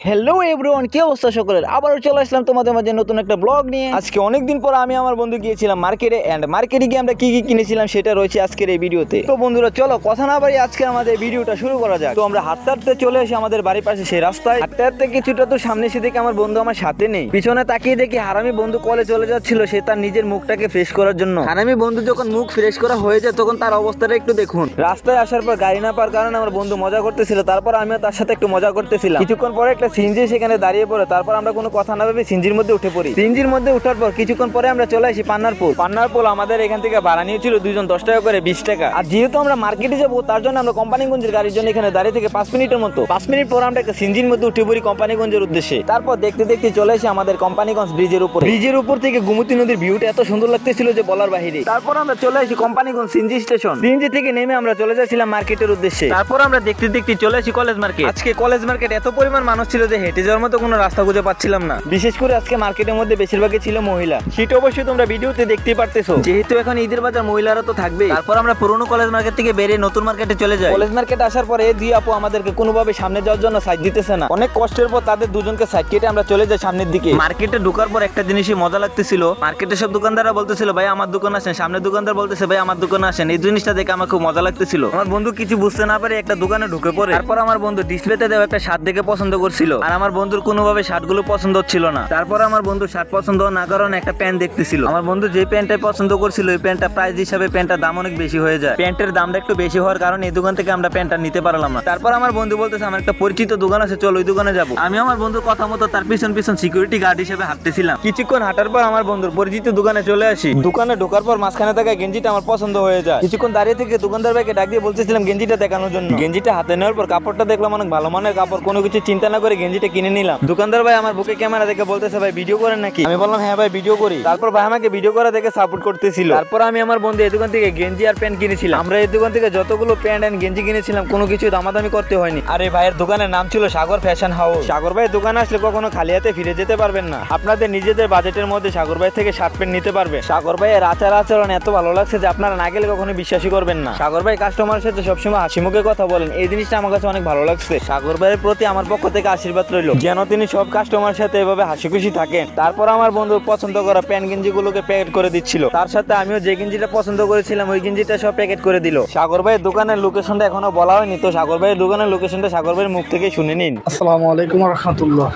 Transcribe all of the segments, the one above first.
Hello everyone, কি অবস্থা সকলের? আবারও চলে আসলাম তোমাদের মাঝে নতুন একটা ব্লগ নিয়ে। আজকে অনেকদিন পর আমি আমার বন্ধু গিয়েছিলাম মার্কেটে, এন্ড মার্কেটে গিয়ে আমরা কি কি কিনেছিলাম সেটা রয়েছে আজকের এই ভিডিওতে। তো বন্ধুরা চলো কথা না বাড়িয়ে আজকে আমাদের ভিডিওটা শুরু করা যাক। তো আমরা হাঁটতে হাঁটতে চলে আসি আমাদের বাড়ির পাশে সেই রাস্তায়। হাঁটতে হাঁটতে কিছুটা তো সামনে এসে দেখি আমার বন্ধু আমার সাথে নেই। পিছনে তাকিয়ে দেখি হারামি বন্ধু কলে চলে যাচ্ছিল সে তার নিজের মুখটাকে ফ্রেশ করার জন্য। হারামি বন্ধু যখন মুখ ফ্রেশ করা হয়ে যায় তখন তার অবস্থাটা একটু দেখুন। রাস্তায় আসার পর গাড়ি না পাওয়ার কারণে আমার বন্ধু মজা করতেছিল, তারপর আমিও তার সাথে একটু মজা করতেছিলাম। কিছুক্ষণ পরে একটা সিনজি সেখানে দাঁড়িয়ে পড়ে, তারপর আমরা কোনো কথা না ভেবে সিনজির মধ্যে উঠে পড়ি। সিনজির মধ্যে উঠার পর কিছুক্ষণ পরে আমরা চলে আসি পান্নারপুল। আমাদের এখান থেকে ভাড়া নিয়েছিল দুইজন 10 টাকা করে, 20 টাকা। আর যেহেতু আমরা মার্কেটে যাবো তার জন্য আমরা কোম্পানিগঞ্জের গাড়ির জন্য এখানে দাঁড়িয়ে থেকে 5 মিনিটের মতো। 5 মিনিট পর আমরা একটা সিনজির মধ্যে উঠে পড়ি কোম্পানিগঞ্জের উদ্দেশ্যে। তারপর দেখতে দেখতে চলে আসি আমাদের কোম্পানিগঞ্জ ব্রিজের উপর থেকে গোমতী নদীর ভিউটা এত সুন্দর লাগতেছিল যে বলার বাহিরে। তারপর আমরা চলে আসি কোম্পানিগঞ্জ সিনজি স্টেশন। সিনজি থেকে নেমে আমরা চলে যাচ্ছিলাম মার্কেটের উদ্দেশ্যে। তারপর আমরা দেখতে দেখতে চলে আসি কলেজ মার্কেট। আজকে কলেজ মার্কেট এত পরিমাণ মানুষ ছিল যে হেঁটে যাওয়ার মতো কোনো রাস্তা খুঁজে পাচ্ছিলাম না। বিশেষ করে আজকে মার্কেটের মধ্যে বেশিরভাগই ছিল মহিলা। সেটা অবশ্যই তোমরা ভিডিওতে দেখতেই পারতেছো, যেহেতু এখন ঈদের বাজার মহিলারা তো থাকবে। তারপর আমরা পুরনো কলেজ মার্কেট থেকে বেরিয়ে নতুন মার্কেটে চলে যাই। কলেজ মার্কেট আসার পরে দুই আপু আমাদেরকে কোনোভাবে সামনে যাওয়ার জন্য সাইড দিতেছে না। অনেক কষ্টের পর তাদের দুজনকে সাইড কেটে আমরা চলে যাই সামনের দিকে। মার্কেটে ঢোকার পর একটা জিনিসই মজা লাগতেছিল, মার্কেটের সব দোকানদাররা বলতেছিল ভাই আমার দোকান আসেন, সামনের দোকানদার বলতেছে ভাই আমার দোকানে আসেন। এই জিনিসটা দেখে আমার খুব মজা লাগতেছিল। আমার বন্ধু কিছু বুঝতে না পারে একটা দোকানে ঢুকে পড়ে। তারপর আমার বন্ধু ডিসপ্লেতে দেওয়া একটা শার্ট দেখে পছন্দ করছিল, আর আমার বন্ধুর কোনোভাবে শার্টগুলো পছন্দ হচ্ছিল না। তারপর আমার বন্ধু শার্ট পছন্দ না কারণ একটা প্যান্ট দেখতেছিল। আমার বন্ধু যে প্যান্টটা পছন্দ করছিল ওই প্যান্টটা প্রাইস হিসাবে প্যান্টটার দাম অনেক বেশি হয়ে যায়। প্যান্টের দামটা একটু বেশি হওয়ার কারণে এই দোকান থেকে আমরা প্যান্টটা নিতে পারলাম না। তারপর আমার বন্ধু বলতেছে আমার একটা পরিচিত দোকান আছে, চল ওই দোকানে যাবো। আমি আমার বন্ধুর কথা মতো তার পিছন পিছন সিকিউরিটি গার্ড হিসেবে হাঁটতেছিলাম। কিছুক্ষণ হাঁটার পর আমার বন্ধুর পরিচিত দোকানে চলে আসি। দোকানে ঢোকার পর মাঝখানে থাকা গেঞ্জিটা আমার পছন্দ হয়ে যায়। কিছুক্ষণ দাঁড়িয়ে থেকে দোকানদার ভাইকে ডাক দিয়ে বলতেছিলাম গেঞ্জিটা দেখানোর জন্য। গেঞ্জিটা হাতে নেওয়ার পর কাপড়টা দেখলাম অনেক ভালো মানের কাপড়, কোনো কিছু চিন্তা না করে গেঞ্জিটা কিনে নিলাম। দোকানদার ভাই আমার বুকে ক্যামেরা দেখে বলতেছে ভাই ভিডিও করেন নাকি? আমি বললাম হ্যাঁ ভাই ভিডিও করি। তারপর ভাই আমাকে ভিডিও করা দেখে সাপোর্ট করতেছিল। তারপর আমি আমার বন্ধু এই দোকান থেকে গেঞ্জি আর প্যান্ট কিনেছিলাম। আমরা এই দোকান থেকে যতগুলো প্যান্ট এন্ড গেঞ্জি কিনেছিলাম কোনো কিছু দামাদামি করতে হয়নি। আর এই ভাইয়ের দোকানের নাম ছিল সাগর ফ্যাশন হাউস। সাগর ভাইয়ের দোকানে আসলে কখনো খালি হাতে ফিরে যেতে পারবেন না। আপনাদের নিজেদের বাজেটের মধ্যে সাগর ভাই থেকে শার্ট প্যান্ট নিতে পারবে। সাগর ভাইয়ের আচরণ এত ভালো লাগছে যে আপনারা না গেলে কখনো বিশ্বাসই করবেন না। সাগর ভাই কাস্টমারের সাথে সবসময় হাসি মুখে কথা বলেন, এই জিনিসটা আমার কাছে অনেক ভালো লাগছে। সাগর ভাইয়ের প্রতি আমার পক্ষ থেকে আশীর্বাদ রইল যেন তিনি সব কাস্টমারের সাথে এভাবে হাসি খুশি থাকেন। তারপর আমার বন্ধু পছন্দ করা প্যান্ট গেঞ্জি গুলোকে প্যাকেট করে দিচ্ছিল। তার সাথে আমিও যে গেঞ্জিটা পছন্দ করেছিলাম ওই গেঞ্জিটা সব প্যাকেট করে দিল। সাগর ভাইয়ের দোকানের লোকেশনটা এখনো বলা হয়নি, তো সাগর ভাইয়ের দোকানের লোকেশনটা সাগর ভাইয়ের মুখ থেকে শুনে নিন। আসসালামু আলাইকুম ওয়া রাহমাতুল্লাহ।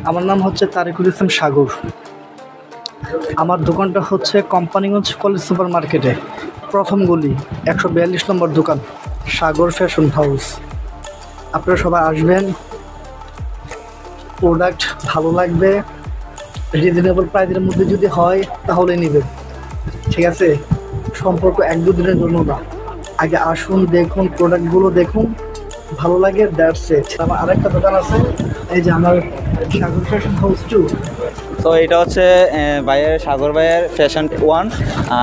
আমার নাম হচ্ছে তারিকুল ইসলাম সাগর। আমার দোকানটা হচ্ছে কোম্পানিগঞ্জ কলেজ সুপার মার্কেটে, প্রথম গলি 142 নম্বর দোকান, সাগর ফ্যাশন হাউস। আপনারা সবাই আসবেন, প্রোডাক্ট ভালো লাগবে, রিজনেবল প্রাইসের মধ্যে যদি হয় তাহলে নেবেন, ঠিক আছে? সম্পর্ক 1-2 দিনের জন্য না, আগে আসুন, দেখুন, প্রোডাক্টগুলো দেখুন, ভালো লাগে, দ্যাটস ইট। আমার আরেকটা দোকান আছে, এই যে আমার সাগর ফ্যাশন হাউস 2। তো এটা হচ্ছে ভাইয়ের সাগর ভাইয়ের ফ্যাশন 1,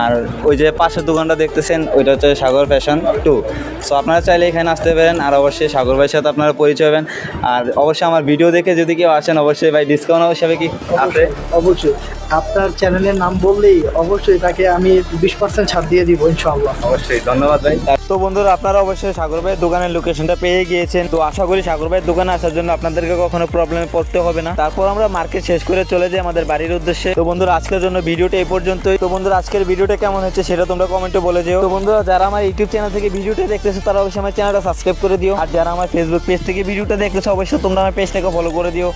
আর ওই যে পাশের দোকানটা দেখতেছেন ওইটা হচ্ছে সাগর ফ্যাশন 2। সো আপনারা চাইলে এখানে আসতে পারেন, আর অবশ্যই সাগর ভাইয়ের সাথে আপনারা পরিচয় হবেন। আর অবশ্যই আমার ভিডিও দেখে যদি কেউ আসেন অবশ্যই ভাই ডিসকাউন্ট হিসাবে কি আছে? অবশ্যই আপনার চ্যানেলের নাম বললেই অবশ্যই তাকে আমি 20% ছাড় দিয়ে দিব ইনশাআল্লাহ। অবশ্যই, ধন্যবাদ ভাই। তো বন্ধুরা আপনারা অবশ্যই সাগর ভাইয়ের দোকানের লোকেশনটা পেয়ে গিয়েছেন। তো আশা করি সাগর ভাইয়ের দোকানে আসার জন্য আপনাদেরকে কখনো প্রবলেমে পড়তে হবে না। তারপর আমরা মার্কেট শেষ করে চলে যাই আমাদের বাড়ির উদ্দেশ্যে। তো বন্ধুরা আজকের জন্য ভিডিওটা এই পর্যন্তই। তো বন্ধুরা আজকের ভিডিওটা কেমন হচ্ছে সেটা তোমরা কমেন্টে বলে দিও। তো বন্ধুরা যারা আমার ইউটিউব চ্যানেল থেকে ভিডিওটা দেখতেছো তারা অবশ্যই আমার চ্যানেলটা সাবস্ক্রাইব করে দিও, আর যারা আমার ফেসবুক পেজ থেকে ভিডিওটা দেখতেছো অবশ্যই তোমরা আমার পেজটাকে ফলো করে দিও।